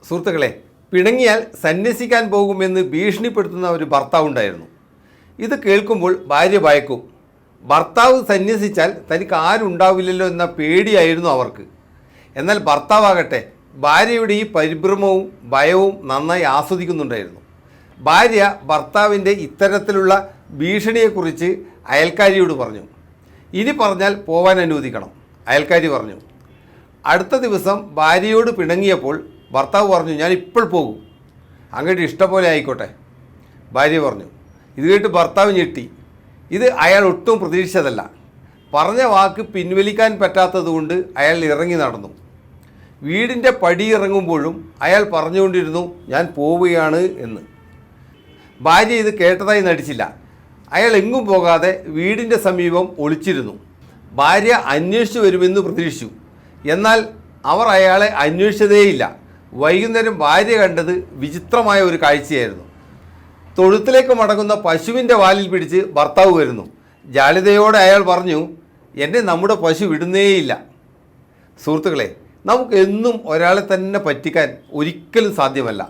സുഹൃത്തുക്കളെ, പിണങ്ങിയാൽ സന്യസിക്കാൻ പോകുമെന്ന് ഭീഷണിപ്പെടുത്തുന്ന ഒരു ഭർത്താവുണ്ടായിരുന്നു. ഇത് കേൾക്കുമ്പോൾ ഭാര്യ ഭയക്കും. ഭർത്താവ് സന്യസിച്ചാൽ തനിക്ക് ആരുണ്ടാവില്ലല്ലോ എന്ന പേടിയായിരുന്നു അവർക്ക്. എന്നാൽ ഭർത്താവാകട്ടെ ഭാര്യയുടെ ഈ പരിഭ്രമവും ഭയവും നന്നായി ആസ്വദിക്കുന്നുണ്ടായിരുന്നു. ഭാര്യ ഭർത്താവിൻ്റെ ഇത്തരത്തിലുള്ള ഭീഷണിയെക്കുറിച്ച് അയൽക്കാരിയോട് പറഞ്ഞു. ഇനി പറഞ്ഞാൽ പോവാൻ അനുവദിക്കണം. അയൽക്കാരി പറഞ്ഞു. അടുത്ത ദിവസം ഭാര്യയോട് പിണങ്ങിയപ്പോൾ ഭർത്താവ് പറഞ്ഞു, ഞാൻ ഇപ്പോൾ പോകും, അങ്ങോട്ട് ഇഷ്ടം പോലെ ആയിക്കോട്ടെ. ഭാര്യ പറഞ്ഞു. ഇത് കേട്ട് ഭർത്താവ് ഞെട്ടി. ഇത് അയാൾ ഒട്ടും പ്രതീക്ഷിച്ചതല്ല. പറഞ്ഞ വാക്ക് പിൻവലിക്കാൻ പറ്റാത്തതുകൊണ്ട് അയാൾ ഇറങ്ങി നടന്നു. വീടിൻ്റെ പടി ഇറങ്ങുമ്പോഴും അയാൾ പറഞ്ഞുകൊണ്ടിരുന്നു, ഞാൻ പോവുകയാണ് എന്ന്. ഭാര്യ ഇത് കേട്ടതായി നടിച്ചില്ല. അയാൾ എങ്ങും പോകാതെ വീടിൻ്റെ സമീപം ഒളിച്ചിരുന്നു. ഭാര്യ അന്വേഷിച്ചു വരുമെന്ന് പ്രതീക്ഷിച്ചു. എന്നാൽ അവർ അയാളെ അന്വേഷിച്ചതേയില്ല. വൈകുന്നേരം ഭാര്യ കണ്ടത് വിചിത്രമായ ഒരു കാഴ്ചയായിരുന്നു. തൊഴുത്തിലേക്ക് മടങ്ങുന്ന പശുവിൻ്റെ വാലിൽ പിടിച്ച് ഭർത്താവ് വരുന്നു. ജാളിതയോടെ അയാൾ പറഞ്ഞു, എന്നെ നമ്മുടെ പശു വിടുന്നേയില്ല. സുഹൃത്തുക്കളെ, നമുക്ക് എന്നും ഒരാളെ തന്നെ പറ്റിക്കാൻ ഒരിക്കലും സാധ്യമല്ല.